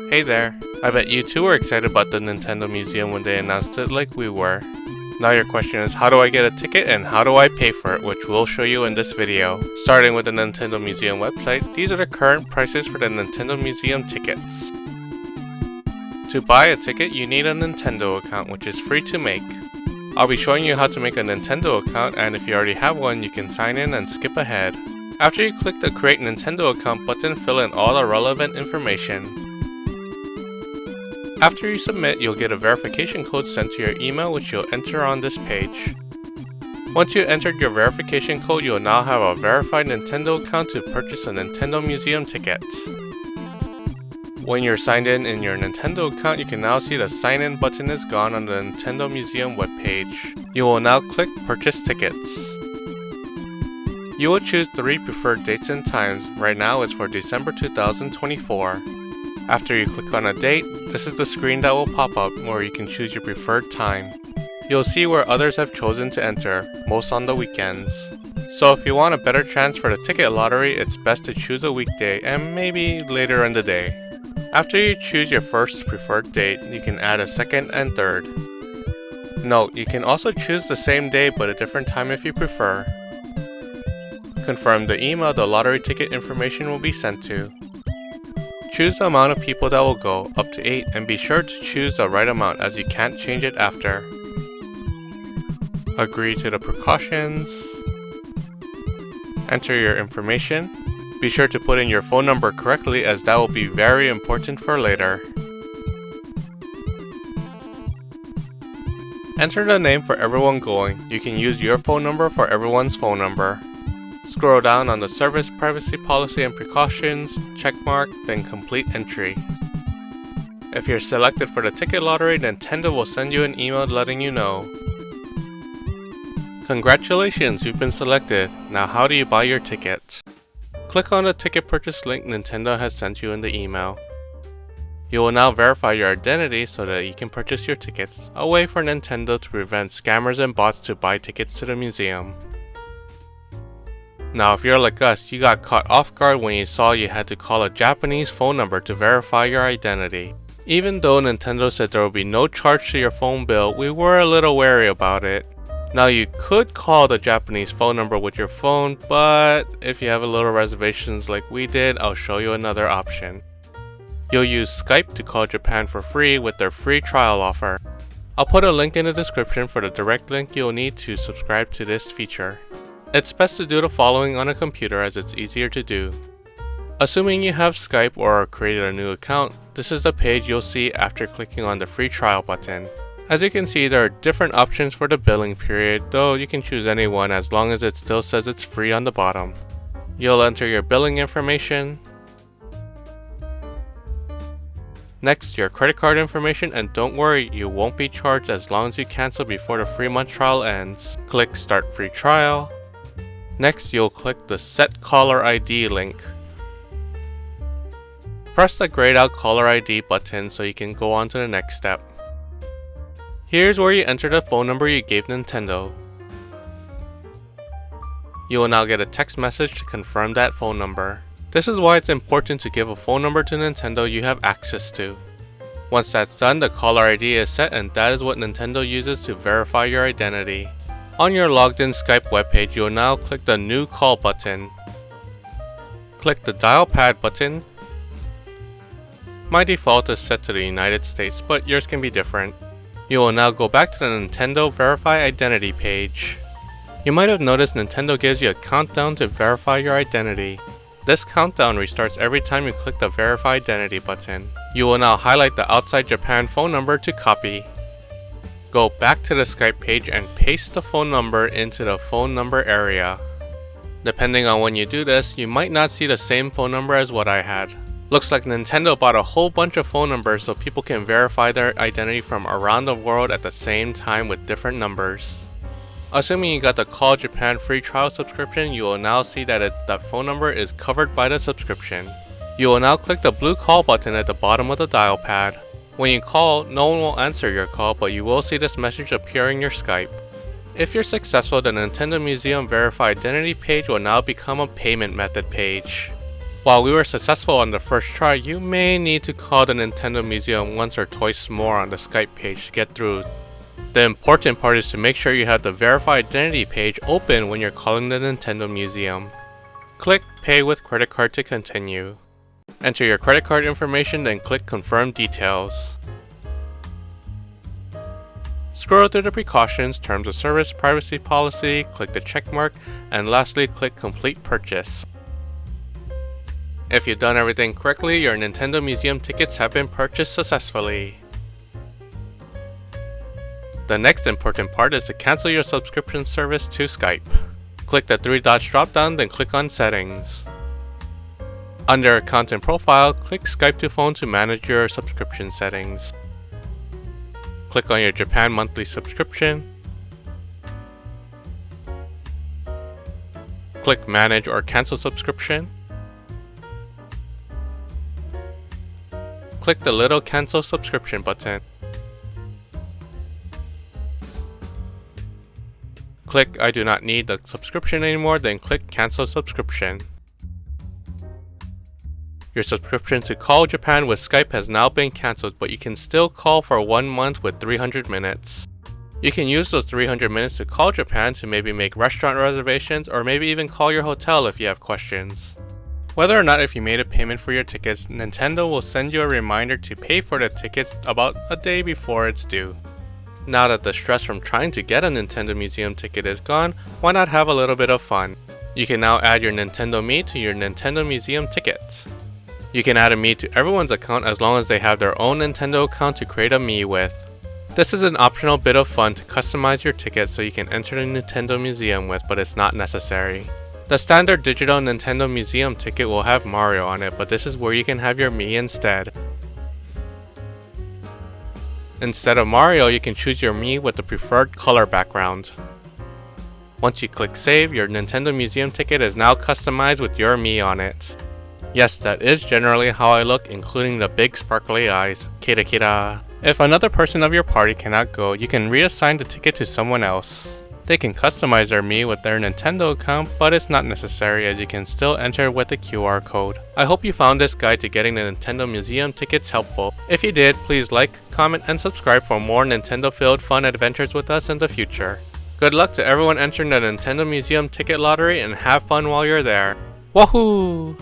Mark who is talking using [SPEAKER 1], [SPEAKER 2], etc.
[SPEAKER 1] Hey there! I bet you too were excited about the Nintendo Museum when they announced it like we were. Now your question is, how do I get a ticket and how do I pay for it, which we'll show you in this video. Starting with the Nintendo Museum website, these are the current prices for the Nintendo Museum tickets. To buy a ticket, you need a Nintendo account, which is free to make. I'll be showing you how to make a Nintendo account, and if you already have one, you can sign in and skip ahead. After you click the Create Nintendo Account button, fill in all the relevant information. After you submit, you'll get a verification code sent to your email, which you'll enter on this page. Once you entered your verification code, you'll now have a verified Nintendo account to purchase a Nintendo Museum ticket. When you're signed in your Nintendo account, you can now see the sign in button is gone on the Nintendo Museum webpage. You will now click Purchase Tickets. You will choose 3 preferred dates and times. Right now it's for December 2024. After you click on a date, this is the screen that will pop up where you can choose your preferred time. You'll see where others have chosen to enter, most on the weekends. So if you want a better chance for the ticket lottery, it's best to choose a weekday and maybe later in the day. After you choose your first preferred date, you can add a second and third. Note, you can also choose the same day but a different time if you prefer. Confirm the email the lottery ticket information will be sent to. Choose the amount of people that will go, up to 8, and be sure to choose the right amount as you can't change it after. Agree to the precautions. Enter your information. Be sure to put in your phone number correctly as that will be very important for later. Enter the name for everyone going. You can use your phone number for everyone's phone number. Scroll down on the service privacy policy and precautions, checkmark, then complete entry. If you're selected for the ticket lottery, Nintendo will send you an email letting you know. Congratulations, you've been selected. Now how do you buy your ticket? Click on the ticket purchase link Nintendo has sent you in the email. You will now verify your identity so that you can purchase your tickets, a way for Nintendo to prevent scammers and bots to buy tickets to the museum. Now if you're like us, you got caught off guard when you saw you had to call a Japanese phone number to verify your identity. Even though Nintendo said there will be no charge to your phone bill, we were a little wary about it. Now you could call the Japanese phone number with your phone, but if you have a little reservations like we did, I'll show you another option. You'll use Skype to call Japan for free with their free trial offer. I'll put a link in the description for the direct link you'll need to subscribe to this feature. It's best to do the following on a computer as it's easier to do. Assuming you have Skype or created a new account, this is the page you'll see after clicking on the free trial button. As you can see, there are different options for the billing period, though you can choose any one as long as it still says it's free on the bottom. You'll enter your billing information. Next, your credit card information, and don't worry, you won't be charged as long as you cancel before the 3-month trial ends. Click Start Free Trial. Next, you'll click the Set Caller ID link. Press the grayed out caller ID button so you can go on to the next step. Here's where you enter the phone number you gave Nintendo. You will now get a text message to confirm that phone number. This is why it's important to give a phone number to Nintendo you have access to. Once that's done, the caller ID is set, and that is what Nintendo uses to verify your identity. On your logged in Skype webpage, you will now click the New Call button. Click the Dial Pad button. My default is set to the United States, but yours can be different. You will now go back to the Nintendo Verify Identity page. You might have noticed Nintendo gives you a countdown to verify your identity. This countdown restarts every time you click the Verify Identity button. You will now highlight the outside Japan phone number to copy. Go back to the Skype page and paste the phone number into the phone number area. Depending on when you do this, you might not see the same phone number as what I had. Looks like Nintendo bought a whole bunch of phone numbers so people can verify their identity from around the world at the same time with different numbers. Assuming you got the Call Japan free trial subscription, you will now see that that phone number is covered by the subscription. You will now click the blue call button at the bottom of the dial pad. When you call, no one will answer your call, but you will see this message appear in your Skype. If you're successful, the Nintendo Museum Verify Identity page will now become a payment method page. While we were successful on the first try, you may need to call the Nintendo Museum once or twice more on the Skype page to get through. The important part is to make sure you have the Verify Identity page open when you're calling the Nintendo Museum. Click Pay with Credit Card to continue. Enter your credit card information, then click Confirm Details. Scroll through the precautions, terms of service, privacy policy, click the check mark, and lastly click Complete Purchase. If you've done everything correctly, your Nintendo Museum tickets have been purchased successfully. The next important part is to cancel your subscription service to Skype. Click the 3 dots drop down, then click on Settings. Under Account and Profile, click Skype to Phone to manage your subscription settings. Click on your Japan monthly subscription. Click Manage or Cancel Subscription. Click the little Cancel Subscription button. Click I do not need the subscription anymore, then click Cancel Subscription. Your subscription to Call Japan with Skype has now been cancelled, but you can still call for 1 month with 300 minutes. You can use those 300 minutes to call Japan to maybe make restaurant reservations or maybe even call your hotel if you have questions. Whether or not if you made a payment for your tickets, Nintendo will send you a reminder to pay for the tickets about a day before it's due. Now that the stress from trying to get a Nintendo Museum ticket is gone, why not have a little bit of fun? You can now add your Nintendo Me to your Nintendo Museum ticket. You can add a Me to everyone's account as long as they have their own Nintendo account to create a Me with. This is an optional bit of fun to customize your ticket so you can enter the Nintendo Museum with, but it's not necessary. The standard digital Nintendo Museum ticket will have Mario on it, but this is where you can have your Me instead. Instead of Mario, you can choose your Me with the preferred color background. Once you click Save, your Nintendo Museum ticket is now customized with your Me on it. Yes, that is generally how I look, including the big sparkly eyes. Kira kira. If another person of your party cannot go, you can reassign the ticket to someone else. They can customize their Me with their Nintendo account, but it's not necessary as you can still enter with the QR code. I hope you found this guide to getting the Nintendo Museum tickets helpful. If you did, please like, comment, and subscribe for more Nintendo-filled fun adventures with us in the future. Good luck to everyone entering the Nintendo Museum ticket lottery and have fun while you're there. Wahoo!